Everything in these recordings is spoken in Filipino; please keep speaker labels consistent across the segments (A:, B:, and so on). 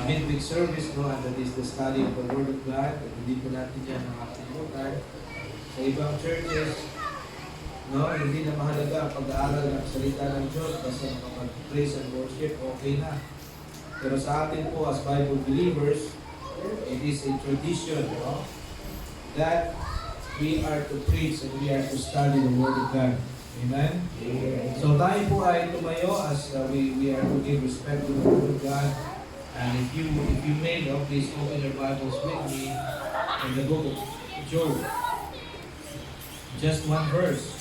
A: midweek service, no, and that is the study of the Word of God. At hindi po natin yan nakakalimutan. Sa ibang churches, no, hindi na mahalaga pag-aaral ng salita ng Diyos, basta makapag-praise and worship, okay na. Pero sa atin po as Bible believers, it is a tradition, no, that we are to preach and we are to study the Word of God. Amen? So tayo po ay tumayo as we are to give respect to the Word of God. And if you may, no, please open your Bibles with me in the book of Job. Just one verse.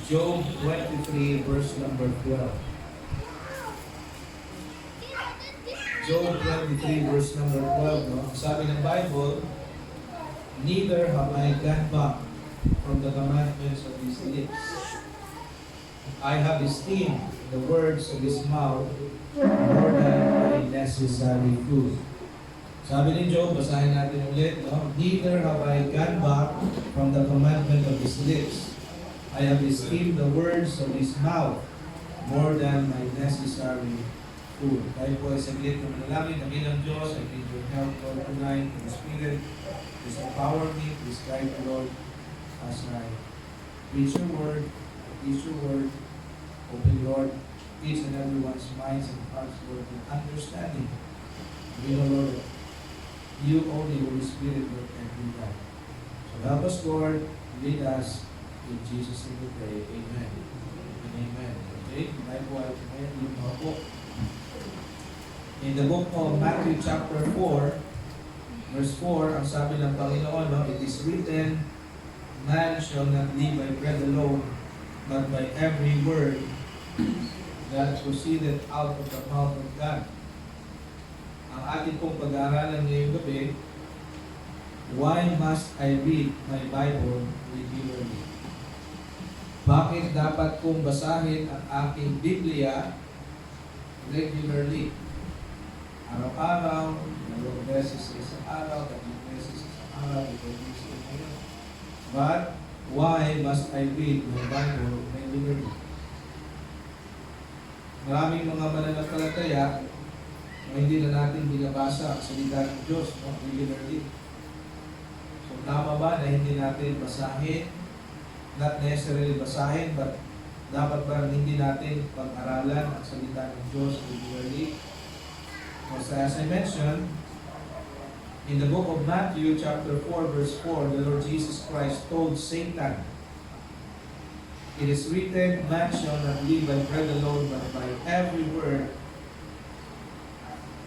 A: Job 23, verse number 12. Job 23, verse number 12. No? Sabi ng Bible, neither have I gone back from the commandments of his lips. I have esteemed the words of his mouth more than my necessary food. Sabi ni Job, basahin natin ulit, no? Neither have I gone back from the commandment of his lips. I have esteemed the words of his mouth more than my necessary food. Tayo po ay saglit na manalangin. Dakilang Diyos, I need your help, Lord, tonight in the Spirit. Please empower me, please guide me, Lord, as I preach your word, teach your word. Open, Lord, each and everyone's minds and hearts, Lord, with understanding. We know, Lord, you only, Holy Spirit, Lord, can do that. So help us, Lord, lead us. In Jesus' name we pray. Amen. And amen. Okay? In the book of Matthew chapter 4, verse 4, ang sabi ng Panginoon, no, it is written, man shall not live by bread alone, but by every word that proceeded out of the mouth of God. Ang ating pong pag-aaralan ngayong gabi, why must I read my Bible regularly? Bakit dapat kong basahin ang aking Biblia regularly? Araw-araw, 2 beses sa isang araw, 3 beses sa isang araw, 5 beses sa isang araw. But, why must I read my Bible regularly? Maraming mga mananampalataya na hindi na natin binabasa ang salita ng Diyos regularly. So, tama ba na hindi natin basahin? Not necessarily basahin, but dapat ba hindi natin pag-aralan ang salita ng Diyos regularly? As I mentioned, in the book of Matthew chapter 4, verse 4, the Lord Jesus Christ told Satan, it is written, man shall not live by bread alone, but by every word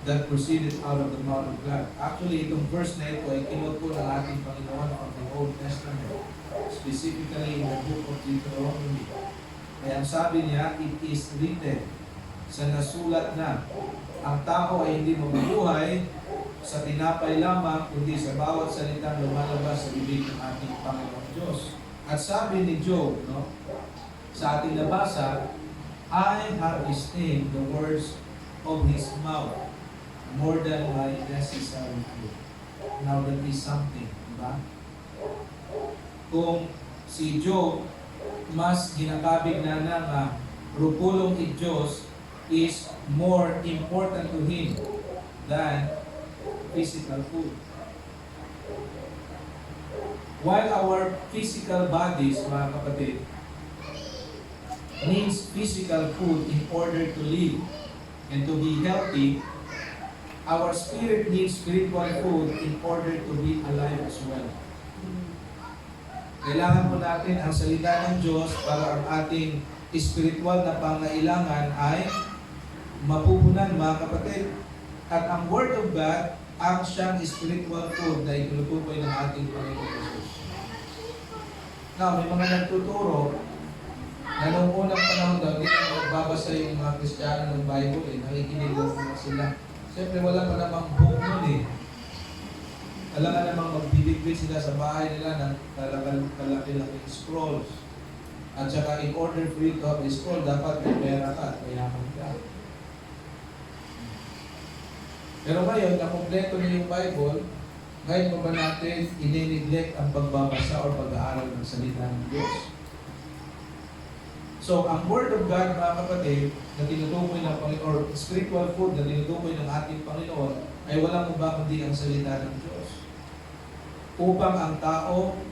A: that proceeded out of the mouth of God. Actually, itong verse na ito ay kinot po ng ating Panginoon from the Old Testament, specifically in the book of Deuteronomy. Kaya ang sabi niya, it is written, sa nasulat na, ang tao ay hindi mabubuhay sa tinapay lamang, kundi sa bawat salitang lumalabas sa bibig ng ating Panginoon Diyos. At sabi ni Job, no, sa ating nabasa, I have esteemed the words of his mouth more than my necessary food. Now that is something, diba? Kung si Job mas ginakabig na nga rupulong ni Diyos is more important to him than physical food. While our physical bodies, mga kapatid, needs physical food in order to live and to be healthy, our spirit needs spiritual food in order to be alive as well. Kailangan po natin ang salita ng Diyos para ang ating spiritual na pangailangan ay mapupunan, mga kapatid. At ang Word of God, ang siyang spiritual food na itinutukoy ng ating Panginoon Jesus. Now, may mga nagtuturo na noong unang panahon daw, hindi na magbabasa yung mga Kristiyano ng Bible, nakikinig lang mga sila. Siyempre, wala pa namang book nun eh. Alam ka namang magbibigay sila sa bahay nila ng kalaki-laking scrolls. At saka, in order for you to have a scroll, dapat may pera ka at mayaman ka. Pero ngayon, nakompleto na yung Bible, ngayon pa ba natin i-neglect ang pagbabasa o pag-aaral ng salita ng Diyos? So So, ang Word of God, mga kapatid, na tinutukoy ng Panginoon, or spiritual food na tinutukoy ng ating Panginoon, ay walang iba kundi ang salita ng Diyos. Upang ang tao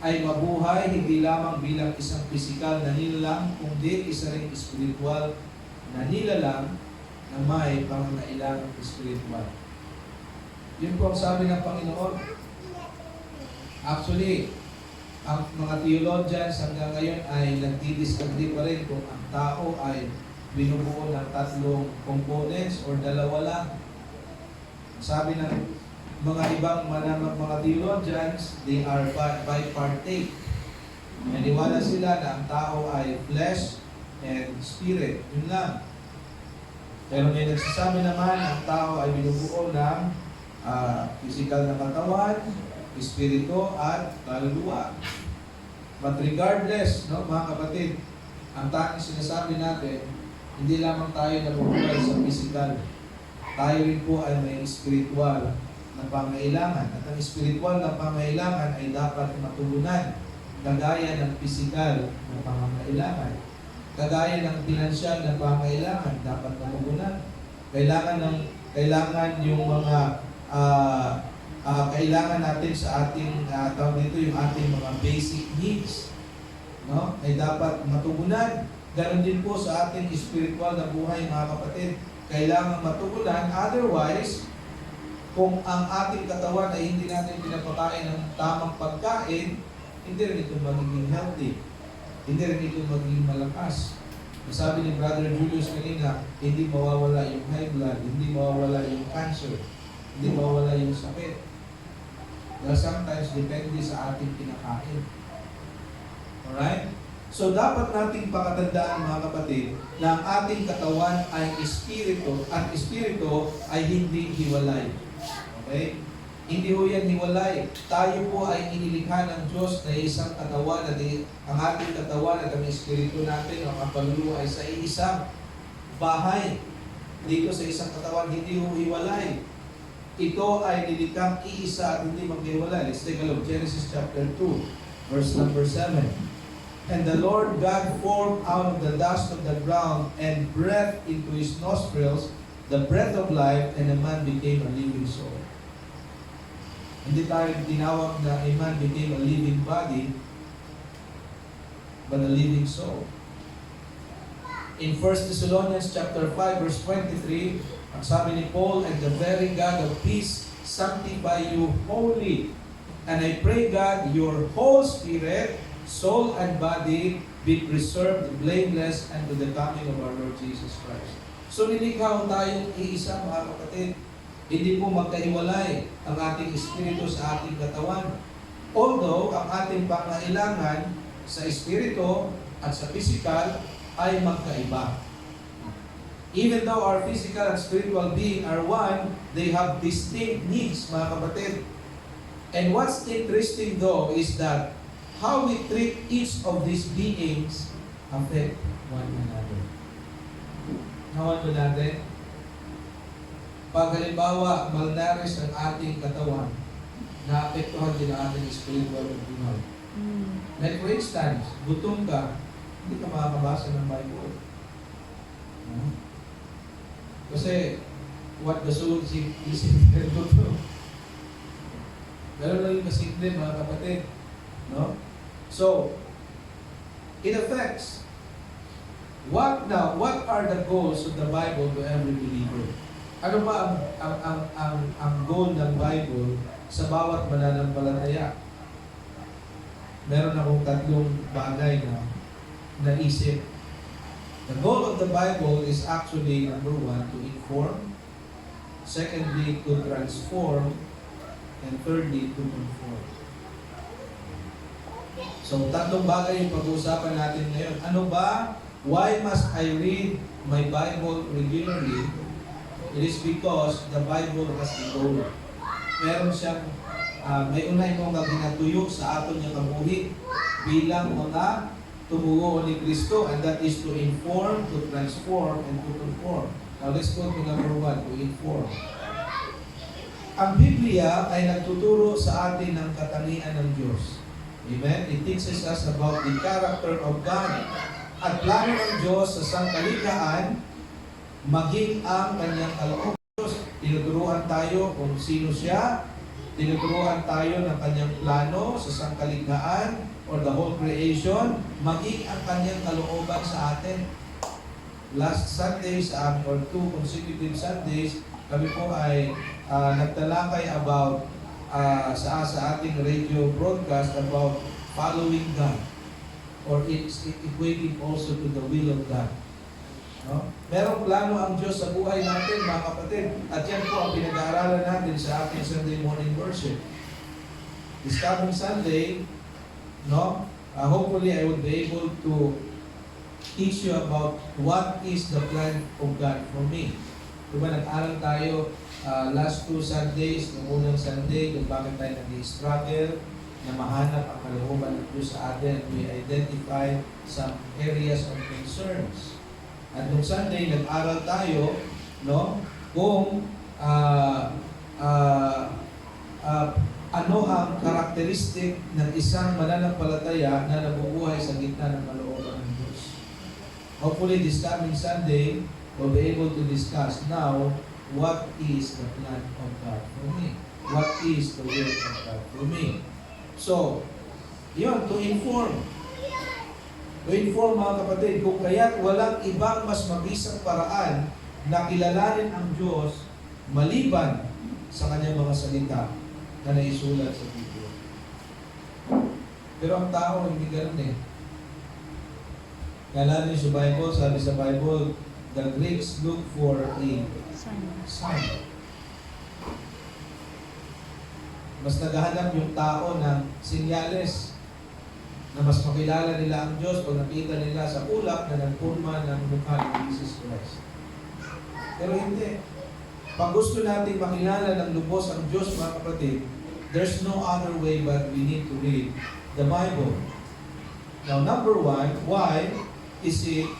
A: ay mabuhay hindi lamang bilang isang pisikal na nilalang, kundi isa ring spiritual na nilalang na may pangangailangang spiritual. Yun po ang sabi ng Panginoon. Actually, ang mga theologians hanggang ngayon ay nagdi-disagree pa rin kung ang tao ay binubuo ng tatlong components or dalawa lang. Sabi ng mga ibang mga theologians, they are bipartite. Naniwala sila na ang tao ay flesh and spirit. Yun lang. Pero may nagsasabi naman na ang tao ay binubuo ng physical na katawan, espiritu at kaluluwa. But regardless, no, mga kapatid, ang tanging sinasabi natin, hindi lamang tayo nabubuhay sa physical. Tayo rin po ay may spiritual na pangailangan. At ang spiritual na pangailangan ay dapat matugunan, kagaya ng physical na pangailangan. Kagaya ng pinansyal na pangailangan, dapat matugunan. Kailangan yung mga kailangan natin sa ating tawag dito yung ating mga basic needs, no, ay dapat matugunan. Ganon din po sa ating spiritual na buhay, mga kapatid, kailangan matugunan. Otherwise, kung ang ating katawan ay hindi natin pinapakain ng tamang pagkain, hindi rin ito magiging healthy, hindi rin ito magiging malakas. Sabi ni Brother Julius kanina, hindi mawawala yung high blood, hindi mawawala yung cancer, hindi mawawala yung sakit. Dahil sometimes depende sa ating kinakain. Alright? So dapat nating pakatandaan, mga kapatid, na ang ating katawan ay espiritu at espiritu ay hindi hiwalay. Okay? Hindi ho yan hiwalay. Tayo po ay inilikha ng Diyos na isang katawan at ang ating katawan at ang espiritu natin, ang kaluluwa ay sa isang bahay. Dito sa isang katawan, hindi ho hiwalay. Ito ay nilikhang iisa at hindi maghiwalay. Let's take a look. Genesis chapter 2, verse number 7. And the Lord God formed out of the dust of the ground and breathed into his nostrils the breath of life, and a man became a living soul. Hindi tayo tinawag na a man became a living body, but a living soul. In 1 Thessalonians chapter 5, verse 23, ang sabi ni Paul, and the very God of peace sanctify you wholly. And I pray, God, your whole spirit, soul, and body be preserved blameless unto the coming of our Lord Jesus Christ. So nilikha tayong iisa, mga kapatid. Hindi po magkahiwalay ang ating espiritu sa ating katawan. Although ang ating pangailangan sa espiritu at sa physical ay magkaiba. Even though our physical and spiritual being are one, they have distinct needs, mga kapatid. And what's interesting though is that how we treat each of these beings affect one another. Nawan mo natin? Pag halimbawa, malnourished ang ating katawan, naapektuhan din ang ating spiritual being. Like for instance, gutom ka, hindi ka makakabasa ng Bible. Kasi, what the soul is in the gutom. Ganun lang yung kasimple, mga kapatid. No? So, it affects. What are the goals of the Bible to every believer? Ano ba ang goal ng Bible sa bawat mananampalataya? Meron akong tatlong bagay na naisip. The goal of the Bible is actually, number one, to inform. Secondly, to transform. And thirdly, to conform. So, tatlong bagay yung pag-uusapan natin ngayon. Ano ba? Why must I read my Bible regularly? It is because the Bible has a goal. Meron siyang, may unay mong ginatuyo sa aton niya kabuhi bilang mga tumugo ni Kristo, and that is to inform, to transform, and to conform. Now let's go to number one, to inform. Ang Biblia ay nagtuturo sa atin ng katangian ng Diyos. Amen? It teaches us about the character of God. At plano ng Diyos sa sangkalikaan, maging ang kanyang kalooban. Tinuturuan tayo kung sino siya, tinuturuan tayo ng kanyang plano sa sangkalikaan or the whole creation, maging ang kanyang kalooban sa atin. Last Sunday sa amin, or 2 consecutive Sundays, kami po ay nagtalakay about sa ating radio broadcast about following God, or it's equating also to the will of God. No? Merong plano ang Diyos sa buhay natin, mga kapatid, at yan po ang pinag-aaralan natin sa ating Sunday morning worship. This coming Sunday, no, hopefully I will be able to teach you about what is the plan of God for me. Diba nag-aral tayo last 2 Sundays, ng unang Sunday, kung bakit tayo nag-struggle na mahanap ang kalooban ng Diyos sa atin. We identify some areas of concerns. At nung Sunday, nag-aral tayo, no, kung ano ang karakteristik ng isang mananampalataya na nabubuhay sa gitna ng kalooban ng Diyos. Hopefully, this coming Sunday, we'll be able to discuss now what is the plan of God for me. What is the will of God for me. So, yun, to inform. To inform mga kapatid, kung kaya't walang ibang mas mabisang paraan na kilalanin ang Diyos maliban sa kanyang mga salita na naisulat sa Biblia. Pero ang tao hindi ganoon eh. Kailan niyo sa Bible, sabi sa Bible, the Greeks look for a sign. Mas naghahanap yung tao ng sinyales na mas makilala nila ang Diyos pag nakita nila sa ulap na nagpurma ng mukha ni Jesus Christ. Pero hindi. Pag gusto nating makilala ng lubos ang Diyos, mga kapatid, there's no other way but we need to read the Bible. Now, number one, why is it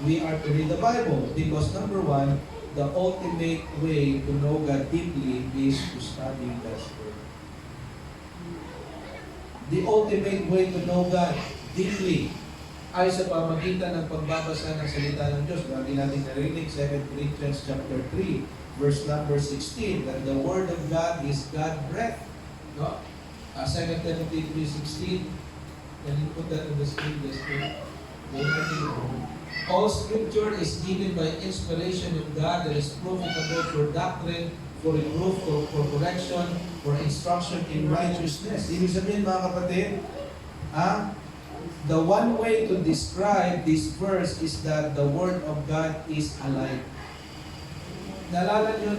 A: we are to read the Bible? Because number one, the ultimate way to know God deeply is to study God's Word. The ultimate way to know God deeply ay sa pamagitan ng pagbabasa ng salita ng Diyos. Lagi natin narinig, 2 Corinthians chapter 3, verse number 16, that the Word of God is God-breathed. No? 2 Timothy 3:16. Can you put that on the screen? All Scripture is given by inspiration of God that is profitable for doctrine, for reproof, for correction, for instruction in righteousness. Ibig sabihin mga kapatid, the one way to describe this verse is that the Word of God is alive. Naalala nyo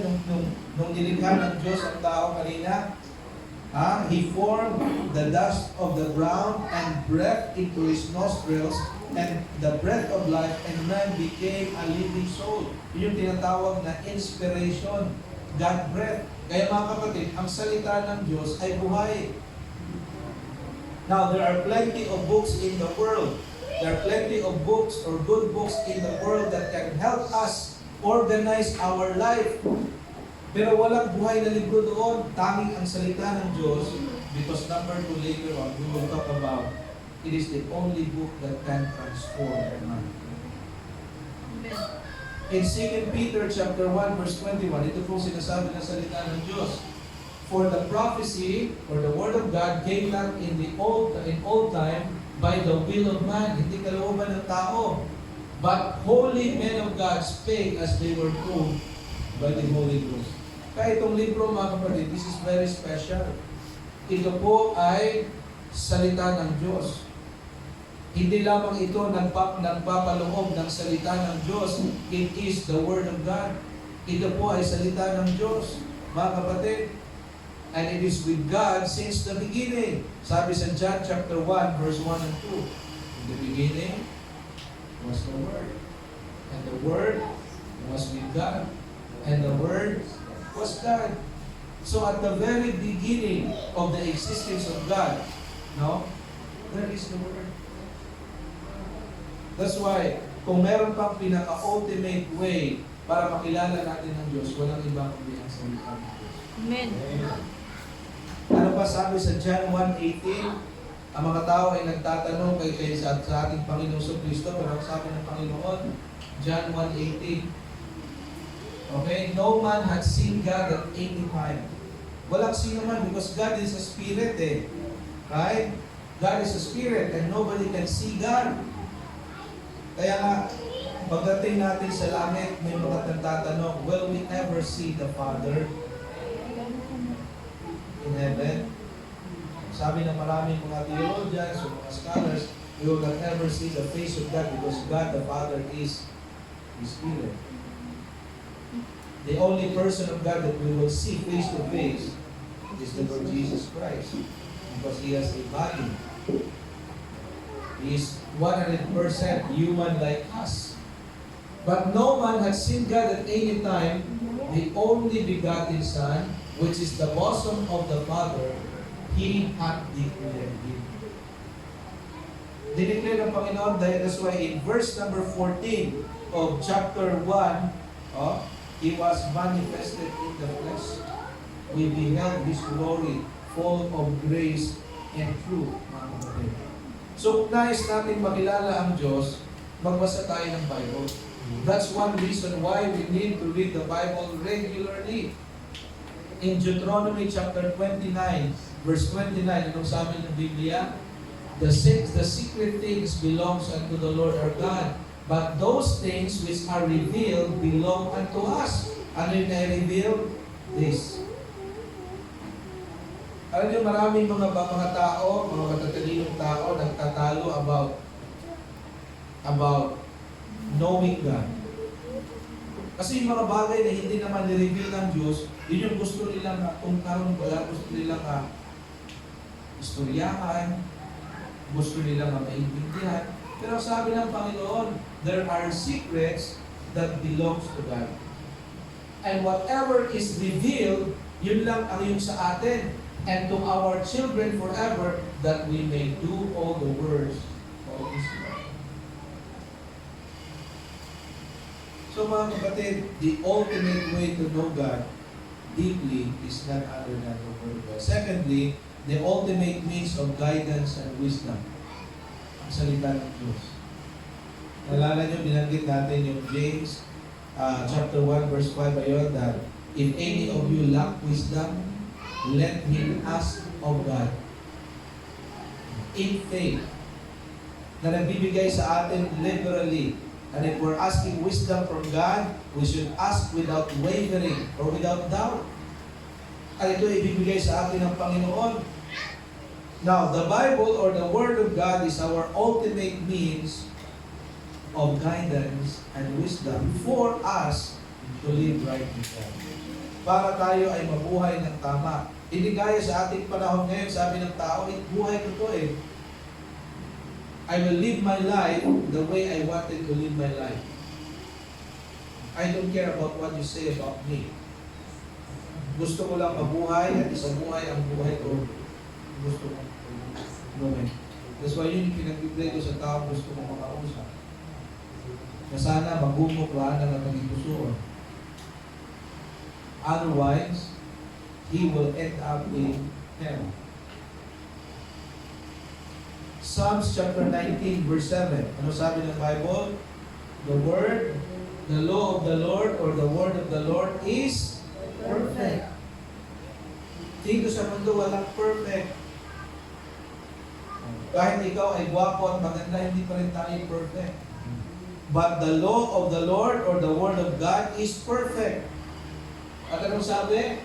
A: nung nilikha ng Diyos ang tao kanina? He formed the dust of the ground and breathed into his nostrils and the breath of life, and man became a living soul. Yun yung tinatawag na inspiration, God breath. Kaya mga kapatid, ang salita ng Diyos ay buhay. Now, there are plenty of books in the world. There are plenty of books or good books in the world that can help us organize our life. Pero walang buhay na libro doon, tanging ang salita ng Diyos, because number 2 later on, we will talk about, it is the only book that can transform a man. In 2 Peter chapter 1 verse 21, ito po sinasabi ng salita ng Diyos. For the prophecy or the word of God came not in old time by the will of man, hindi kalooban ng tao, but holy men of God spake as they were told by the Holy Ghost. Kaya itong libro mga kapatid, this is very special. Ito po ay salita ng Diyos. Hindi lamang ito nagpapaloob ng salita ng Diyos. It is the Word of God. Ito po ay salita ng Diyos, mga kapatid. And it is with God since the beginning. Sabi sa John chapter 1, verse 1 and 2. In the beginning was the Word. And the Word was with God. And the Word was God. So at the very beginning of the existence of God, no, there is the Word. That's why, kung meron pang pinaka-ultimate way para makilala natin ang Diyos, walang ibang kundi ang salita ng Diyos.
B: Amen.
A: Ano pa sabi sa John 1:18? Ang mga tao ay nagtatanong sa ating Panginoong Kristo, pero ang sabi ng Panginoon, John 1:18, okay, no man had seen God at any time. Walang sino man because God is a spirit eh. Right? God is a spirit and nobody can see God. Kaya nga, pagdating natin sa langit, may mga nagtatanong, will we ever see the Father in heaven? Sabi ng maraming mga theologians o mga scholars, we will not ever see the face of God because God the Father is His Spirit. The only person of God that we will see face to face is the Lord Jesus Christ because He has a body. He is 100% human like us. But no man has seen God at any time, the only begotten Son, which is the bosom of the Father, He hath declared Him. Dineclare ng Panginoon dahil that's why in verse number 14 of chapter 1, He was manifested in the flesh. We beheld His glory, full of grace and truth, mga kapatid. So, kung nais natin makilala ang Diyos, magbasa tayo ng Bible. That's one reason why we need to read the Bible regularly. In Deuteronomy chapter 29, verse 29, anong sabi ng Biblia? The secret things belongs unto the Lord our God, but those things which are revealed belong unto us. Ano yung na-reveal? This. Alam niyo, maraming mga tao, mga matatalinong tao, nagtatalo about knowing God. Kasi yung mga bagay na hindi naman ni-reveal ng Diyos, yun yung gusto nilang kung karoon wala, gusto nilang istoryahan, gusto nilang maintindihan. Pero sabi ng Panginoon, there are secrets that belongs to God. And whatever is revealed, yun lang ang yung sa atin. And to our children forever, that we may do all the words of His word. So mga kapatid, the ultimate way to know God deeply is none other than the Word of God. Secondly, the ultimate means of guidance and wisdom. Ang salita ng Diyos. Nalala nyo, binanggit natin yung James chapter 1 verse 5 ayon that if any of you lack wisdom, let him ask of God in faith na nagbibigay sa atin liberally. And if we're asking wisdom from God, we should ask without wavering or without doubt. At ito ibibigay sa atin ng Panginoon. Now, the Bible or the Word of God is our ultimate means of guidance and wisdom for us to live right with God. Para tayo ay mabuhay ng tama. Hindi gaya sa ating panahon ngayon, sabi ng tao, buhay ko to eh. I will live my life the way I wanted to live my life. I don't care about what you say about me. Gusto ko lang mabuhay at isang buhay ang buhay ko. Gusto ko. That's why yun yung pinag-pray ko sa tao gusto ko makausap. Na sana magumok lang na naging puso. Otherwise, he will end up in hell. Psalms chapter 19 verse 7. Ano sabi ng Bible? The word, the law of the Lord or the word of the Lord is perfect. Dito sa mundo walang perfect. Kahit ikaw ay gwapo at maganda, hindi pa rin tayo perfect. But the law of the Lord or the word of God is perfect. At anong sabi?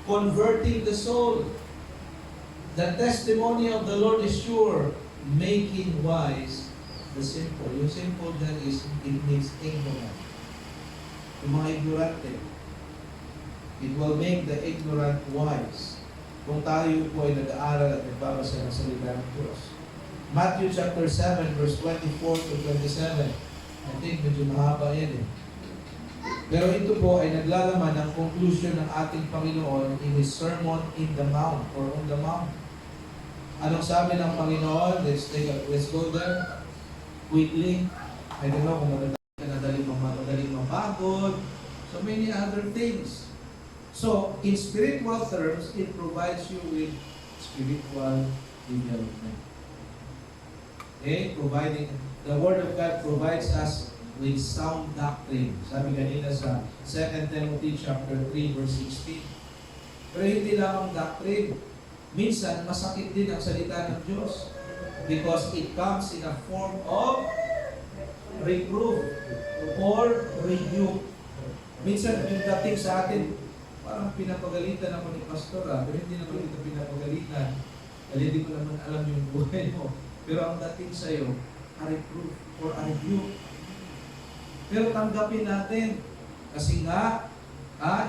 A: Converting the soul. The testimony of the Lord is sure, making wise the simple. Yung simple dyan is, it means ignorant. Yung mga ignorante. It will make the ignorant wise. Kung tayo po ay nag-aaral at nagbabasa ng salita ng Diyos. Matthew chapter 7 verse 24 to 27. I think medyo mahaba yan eh. Pero ito po ay naglalaman ng conclusion ng ating Panginoon in His Sermon in the Mount or on the Mount. Anong sabi ng Panginoon? Let's go there quickly. I don't know kung madaling mapagod. So many other things. So, in spiritual terms, it provides you with spiritual development. Okay? Providing, the Word of God provides us with sound doctrine. Sabi kanina sa 2 Timothy chapter 3 verse 16. Pero hindi lamang doctrine. Minsan, masakit din ang salita ng Diyos because it comes in a form of reproof or rebuke. Minsan, yung dating sa atin, parang pinapagalitan ako ni Pastor, pero hindi naman ito pinapagalitan. Dahil hindi ko naman alam yung buhay mo. Pero ang dating sa iyo, a reproof or a rebuke. Pero tanggapin natin. Kasi nga,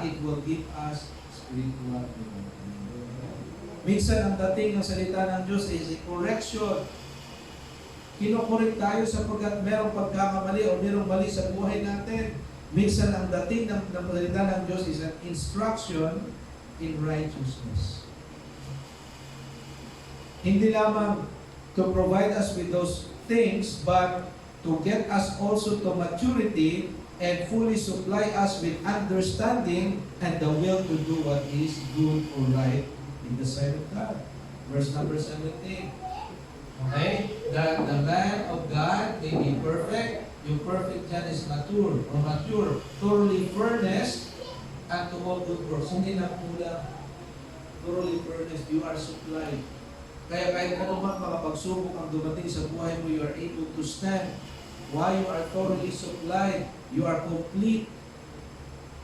A: it will give us spiritual development. Minsan, ang dating ng salita ng Diyos is a correction. Kinokorek tayo sapagkat merong pagkakamali o merong mali sa buhay natin. Minsan, ang dating ng salita ng Diyos is an instruction in righteousness. Hindi lamang to provide us with those things, but to get us also to maturity and fully supply us with understanding and the will to do what is good or right in the sight of God. Verse number 17. Okay? That the man of God may be perfect. Yung perfect dyan is mature, thoroughly furnished unto all good works. Hindi na kulang. Thoroughly furnished, you are supplied. Kaya kahit anumang mga pagsubok ang dumating sa buhay mo, you are able to stand. Why? You are thoroughly supplied. You are complete.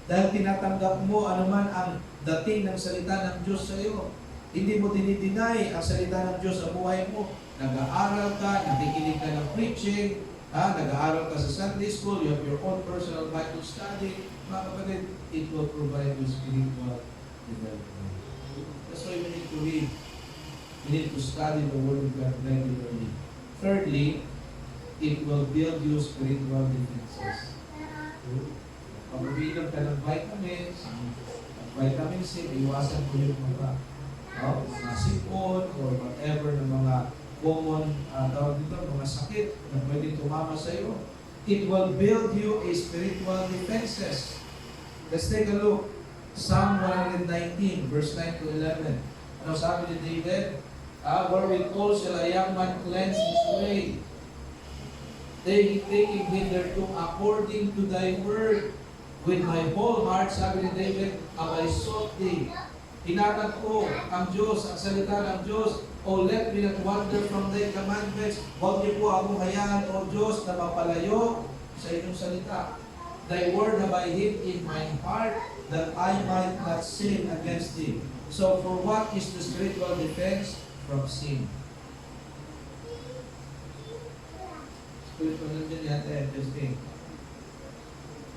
A: Dahil tinatanggap mo anuman ang dating ng salita ng Diyos sa iyo. Hindi mo dinideny ang salita ng Diyos sa buhay mo. Nag-aaral ka, nakikinig ka ng preaching, nag-aaral ka sa Sunday school, you have your own personal Bible study. Mga kapatid, it will provide you spiritual development. That's why we need to read. We need to study the Word of God regularly. Thirdly, it will build you spiritual defenses. Pag umiinom ka ng vitamins, vitamin C, iwasan ko yung mga sipon or whatever ng mga common mga sakit na pwede tumama sa iyo. It will build you a spiritual defenses. Let's take a look. Psalm 119, verse 9 to 11. Ano sabi ni David? Wherewithal shall a young man cleanse his way? Taking with thereto according to thy word. With my whole heart, sabi ni David, have I sought thee. Hinanap ko ang Diyos, ang salita ng Diyos. O let me not wander from thy commandments. Huwag niyo po akong hayaan, O Diyos, na mapalayo sa inyong salita. Thy word have I hid in my heart, that I might not sin against thee. So for what is the spiritual defense? From sin. Spiritual defense yata interesting.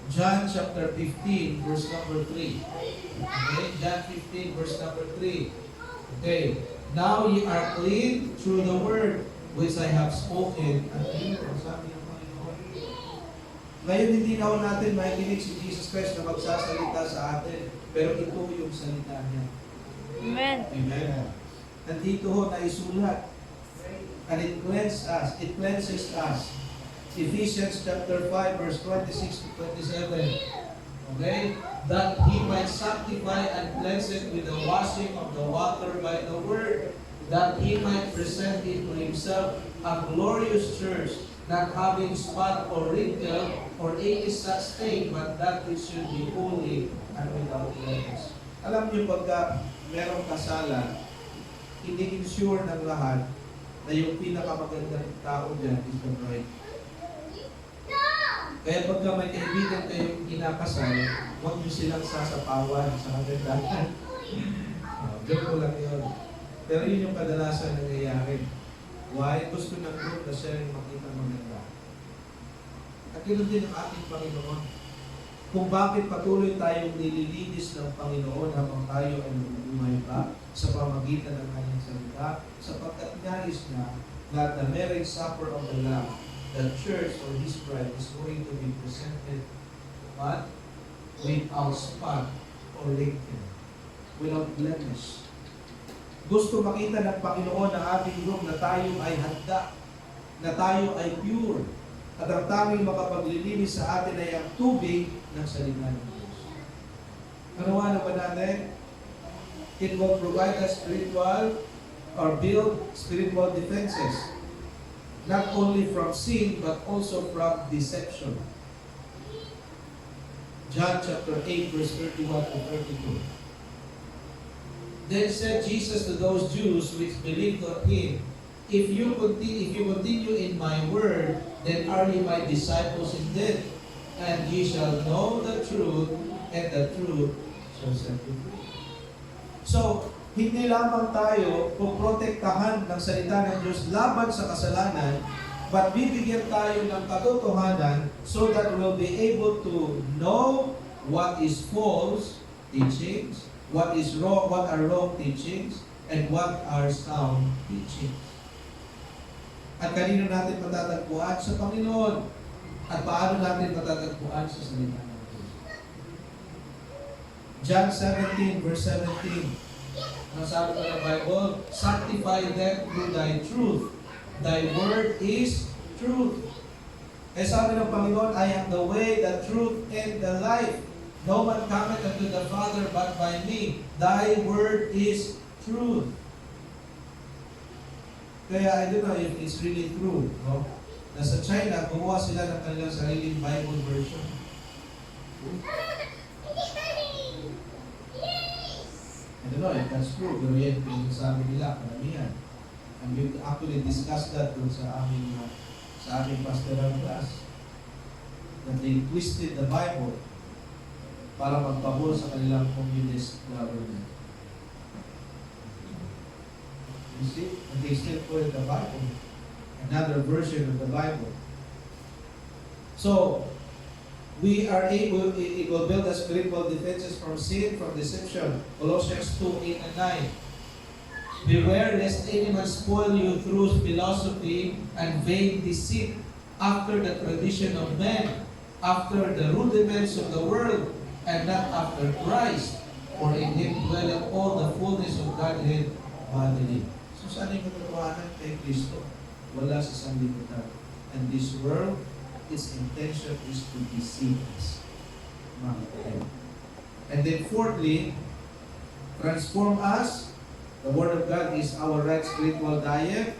A: John chapter 15, verse number 3. Okay, John 15, verse number 3. Okay, now ye are clean through the word which I have spoken unto you. Sabi ng Panginoon. Ngayon hindi na natin makikinig si Jesus Christ na magsasalita sa atin, pero ito yung salita niya.
B: Amen.
A: Amen. Nandito ho na isulat. And it cleanses us. Ephesians chapter 5 verse 26 to 27. Okay? That he might sanctify and cleanse it with the washing of the water by the word, that he might present it to himself a glorious church, not having spot or wrinkle or any such thing, but that it should be holy and without blemish. Alam niyo pagka merong kasalan, hindi sure ng lahat na yung pinakamagandang tao dyan is the bride. Kaya pagka may kaibigan kayong kinakasal, huwag nyo silang sasapawan sa kagandahan. Joke ko lang yun. Pero yun yung kadalasan nangyayari. Why? Gusto ng group na siya yung makita maganda. At yun din ang ating Panginoon. Kung bakit patuloy tayong nililinis ng Panginoon habang tayo ay nabubuhay pa sa pamagitan ng kanyang salita, sapagkat nais niya that the marriage supper of the Lamb, the church or His bride is going to be presented what? Without spot or wrinkle, without blemish. Gusto makita ng Panginoon ng ating group na tayo ay handa, na tayo ay pure, at ang tanging makapaglilinis sa atin ay ang tubig ng salita ng Diyos. Ano ba natin? It will provide us spiritual or build spiritual defenses. not only from sin, but also from deception. John chapter 8, verse 31 to 32. Then said Jesus to those Jews which believed on him, if you continue in my word, then are ye my disciples indeed, and ye shall know the truth, and the truth shall set you free. So, hindi lamang tayo puprotektahan ng salita ng Diyos laban sa kasalanan, but bibigyan tayo ng katotohanan so that we'll be able to know what is false teachings, what is wrong, what are wrong teachings, and what are sound teachings. At kanino natin matatagpuan? Sa Panginoon. At paano natin matatagpuan sa salita ng Diyos? John 17, verse 17. Ang sabi ng Bible, sanctify them through thy truth. Thy word is truth. Eh sabi ng Panginoon, I am the way, the truth, and the life. No man cometh unto the Father but by me. Thy word is truth. Kaya I don't know if it's really true. No? Nasa China, gumawa sila ng kanilang sariling Bible version. I don't know if that's true, pero yan yung sabi nila, karamihan. And we actually discussed that dun sa aming pastoral class. That they twisted the Bible para magpabor sa kanilang communist government. You see? And they still quote the Bible. Another version of the Bible. So, we are able, it will build us spiritual defenses from sin, from deception. Colossians 2, 8 and 9. Beware lest any man spoil you through philosophy and vain deceit, after the tradition of men, after the rudiments of the world, and not after Christ. For in him dwelleth all the fullness of Godhead bodily. So saan yung katotohanan kay Kristo? Wala sa sanlibutan. And this world, its intention is to deceive us. And then fourthly, transform us. The Word of God is our right spiritual diet.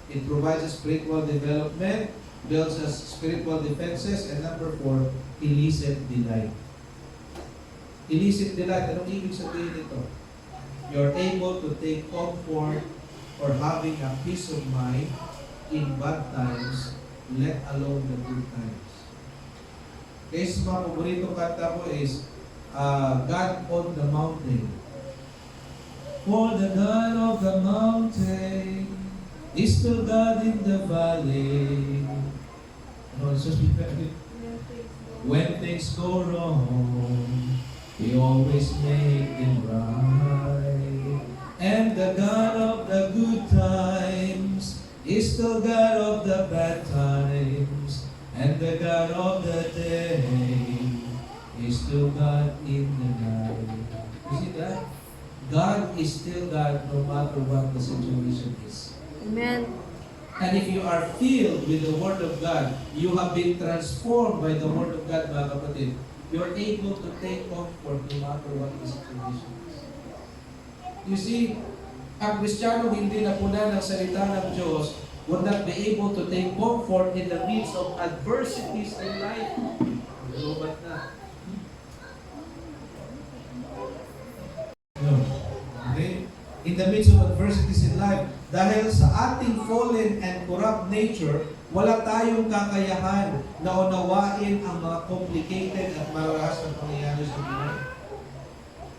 A: It provides us spiritual development, builds us spiritual defenses, and number 4, illicit delight. Illicit delight, anong ibig sabihin nito? You're able to take comfort or having a peace of mind in bad times, let alone the good times. Kaya sa mga paboritong kanta ko is God on the Mountain. For the God of the mountain is still God in the valley. Ano, it's just when things go wrong, He always make them right. And the God of the good times is the God of the bad times. And the God of the day is still God in the night. You see that? God is still God no matter what the situation is.
B: Amen.
A: And if you are filled with the Word of God, you have been transformed by the Word of God, mga kapatid. You are able to take comfort no matter what the situation is. You see, ang Kristiyano hindi napunan ng salita ng Diyos would not be able to take comfort in the midst of adversities in life. Lubat na. Okay? In the midst of adversities in life, dahil sa ating fallen and corrupt nature, wala tayong kakayahan na unawain ang mga complicated at marahas na pangyayari sa buhay.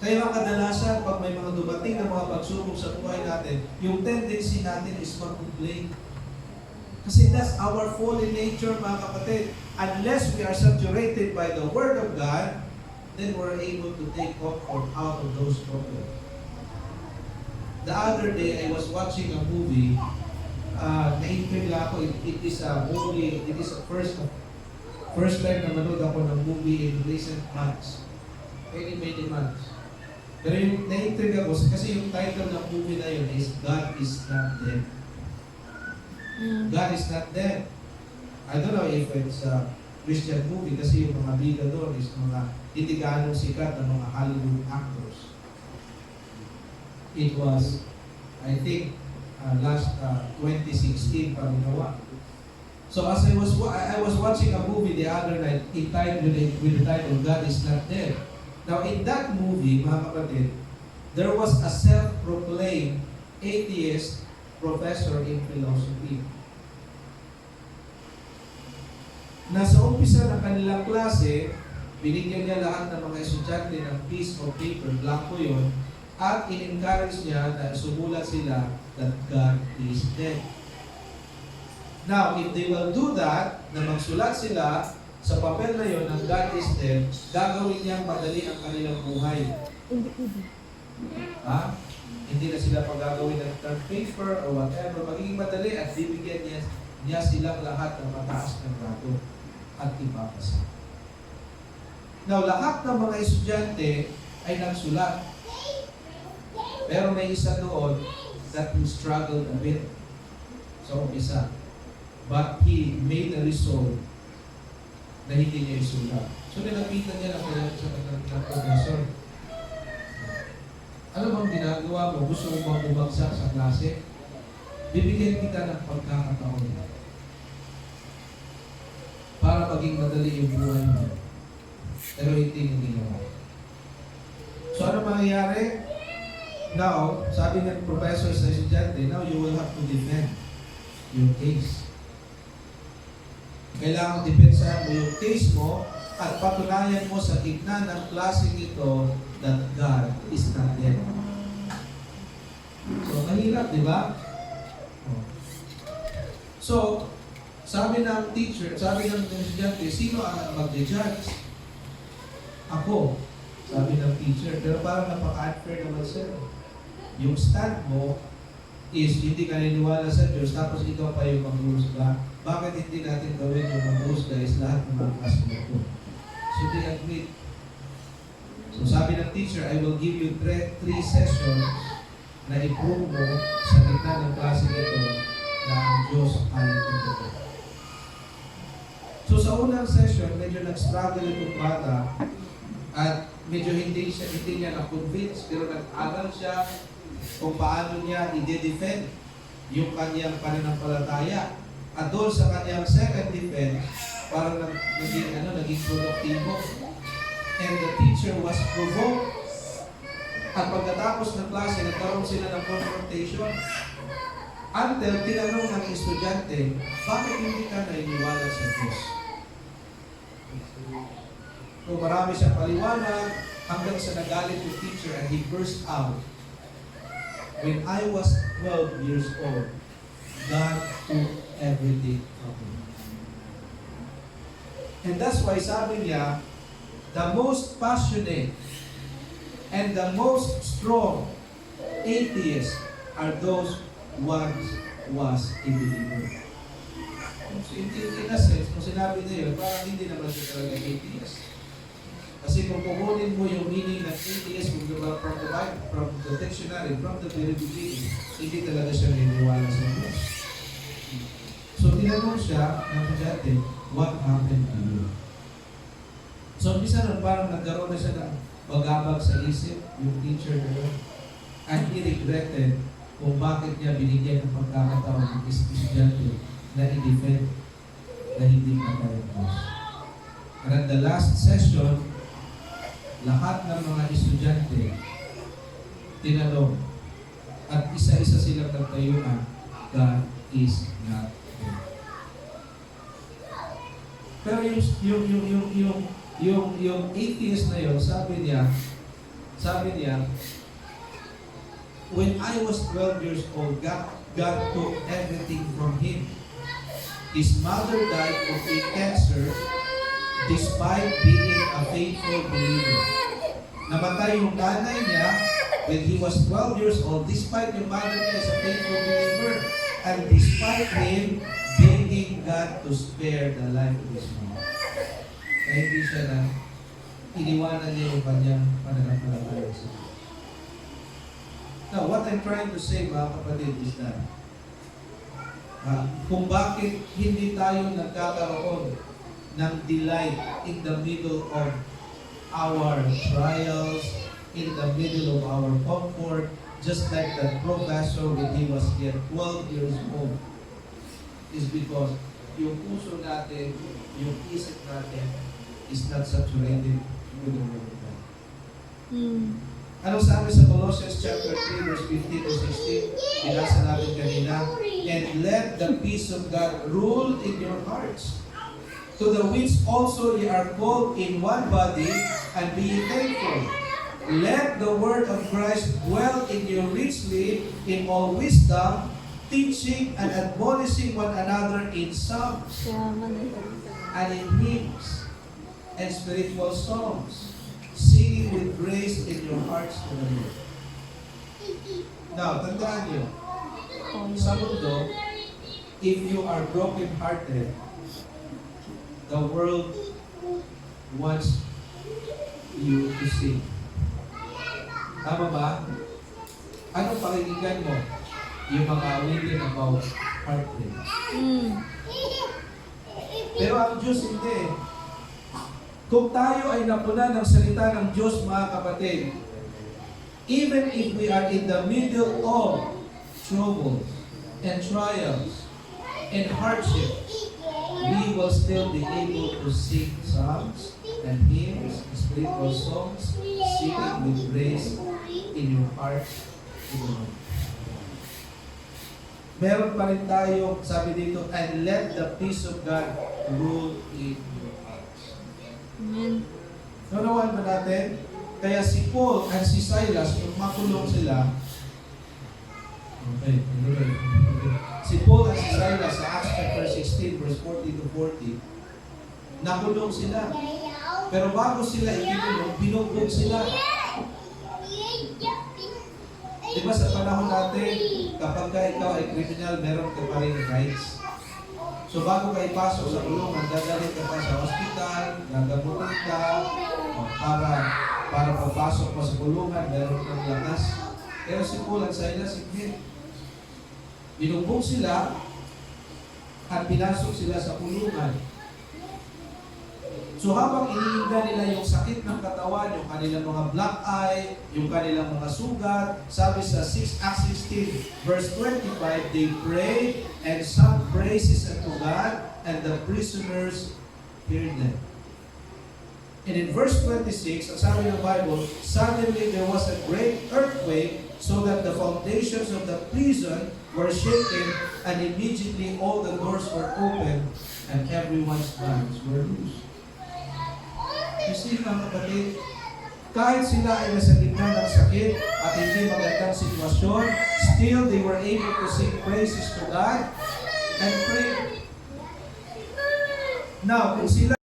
A: Kaya kadalasan, pag may mga dumating na mga pagsubok sa buhay natin, yung tendency natin is mag-complain. Kasi that's our fallen nature, mga kapatid. Unless we are saturated by the Word of God, then we're able to take comfort out of those problems. The other day, I was watching a movie. Na-intrigue ako. It is a movie. It is a first time na manood ako ng movie in recent months. Many months. Pero yung na-intrigue ako kasi yung title ng movie na yun is God is Not Dead. God is Not Dead. I don't know if it's a Christian movie kasi yung mga bida doon is mga hindi gaanong sikat na mga Hollywood actors. It was, I think, last 2016 pa ginawa. So as I was watching a movie the other night entitled with the title God is Not Dead. Now in that movie, mga kapatid, there was a self-proclaimed atheist professor in philosophy. Nasa umpisa ng kanilang klase, binigyan niya lahat ng mga estudyante ng piece of paper, blanco yun, at in-encourage niya na sumulat sila that God is dead. Now, if they will do that, na magsulat sila sa papel na yun ng God is dead, gagawin niyang madali ang kanilang buhay. Ha? Hindi na sila pagagawin ng term paper or whatever. Magiging madali at bibigyan niya silang lahat ng mataas ng grado at ipapasa. Now, lahat ng mga estudyante ay nagsulat. Pero may isa doon that he struggled a bit. So, isa. But he made a resolve na hindi niya isulat. So, nilapitan niya ng professor. Ano bang ginagawa mo? Gusto mo bang bumagsak sa klase? Bibigyan kita ng pagkakataon para maging madali yung buhay mo. Pero hindi yung ginawa. So, ano mangyayari? Now, sabi ng professor sa estudyante, now you will have to defend your case. Kailangan depensahan mo yung case mo at patunayan mo sa gitna ng klaseng ito that God is not dead. So, mahirap, di ba? So, sabi ng teacher, sabi ng estudyante, sino ang mag-judge? Ako, sabi ng teacher. Pero parang napaka-unfair naman sir. Yung stand mo is hindi ka niniwala sa Diyos, tapos ikaw pa yung mag-husga. Bakit hindi natin gawin yung mag-husga is lahat ng mga classmate ko? So they agreed. So sabi ng teacher, I will give you 3 sessions na i-prove mo sa gitna ng klase ito na ang Diyos ay totoo. So sa unang session, medyo nag-struggle itong bata at medyo hindi niya na-convince, pero nag-aral siya kung paano niya i-defend yung kanyang pananampalataya. At doon sa kanyang second defense, parang naging produktibo. And the teacher was provoked. At pagkatapos ng klase, nagkaroon sila ng confrontation. Until tinanong ng estudyante, bakit hindi ka naniniwala sa Diyos? So marami siyang paliwanag hanggang sa nagalit yung teacher and he burst out. When I was 12 years old, God took everything from me. And that's why sabi niya, the most passionate and the most strong atheists are those ones was a believer. So in a sense, kung sinabi niya yun, parang hindi naman siya talaga atheist. Kasi kung kukunin mo yung meaning ng atheist from the Bible, from the dictionary, from the very beginning, hindi talaga siya naniniwala sa Diyos. So tinanong siya ng estudyante, what happened to you? So bisa nun parang nagkaroon na siya ng bagabag sa isip, yung teacher na yun. And he regretted kung bakit niya binigyan ng pagkakataon ng estudyante na i-defend na hindi patay ang Diyos. And at the last session, lahat ng mga estudyante tinanong at isa-isa silang nagtayuan, God is not dead. Pero yung atheist na yun, sabi niya, when I was 12 years old, God took everything from him. His mother died of a cancer despite being a faithful believer. Namatay yung nanay niya when he was 12 years old, despite yung mother niya is a faithful believer, and despite him begging God to spare the life of his mom. Kaya hindi siya na iniwanan niya yung kanyang pananampalataya sa Diyos. Now, what I'm trying to say, mga kapatid, is that kung bakit hindi tayo nagkakaroon ng delight in the middle of our trials, in the middle of our comfort, just like that professor when he was yet 12 years old, is because yung puso natin, yung isip natin, is not saturated with the Word of God. Anong sabi sa Colossians chapter 3, verse 15 to 16? Binasa natin kanina. And let the peace of God rule in your hearts, to the which also ye are called in one body, and be ye thankful. Let the word of Christ dwell in you richly in all wisdom, teaching and admonishing one another in psalms and in hymns and spiritual songs, singing with grace in your hearts to the Lord. Now, tandaan nyo, sa mundo, if you are broken-hearted, the world wants you to sing. Tama ba? Anong pakikinggan mo? Yung mga awitin about heartbreak. Pero ang Diyos hindi. Kung tayo ay napunan ng salita ng Diyos, mga kapatid, even if we are in the middle of troubles and trials and hardships, we will still be able to sing psalms and hymns, spiritual songs, singing with grace in your heart to the Lord. Meron pa rin tayo, sabi dito, and let the peace of God rule in your hearts.
B: Amen.
A: Naunawaan ba natin? Kaya si Paul and si Silas, nung makulong sila, si Paul and si Silas sa Acts chapter 16, verse 40 to 40, nakulong sila. Pero bago sila ikinulong, binugbog sila. Diba sa panahon natin, kapag ka ikaw ay criminal, meron ka pa rin rights. So bago ka ipasok sa kulungan, dadalhin ka pa sa hospital, gagamutin ka, para papasok mo sa kulungan, meron kang lakas. Pero si Paul at Silas, hindi. Binugbog sila at pinasok sila sa kulungan. So habang iniinda nila yung sakit ng katawan, yung kanilang mga black eye, yung kanilang mga sugat, sabi sa Acts 16 verse 25, they prayed and sang praises unto God, and the prisoners heard them. And in verse 26, ang sabi ng Bible, suddenly there was a great earthquake, so that the foundations of the prison were shaken, and immediately all the doors were opened, and everyone's bonds were loosed. You see, mga kapatid, kahit sila ay nasa gitna ng sakit at hindi magandang sitwasyon, still they were able to sing praises to God and pray. Now, kung sila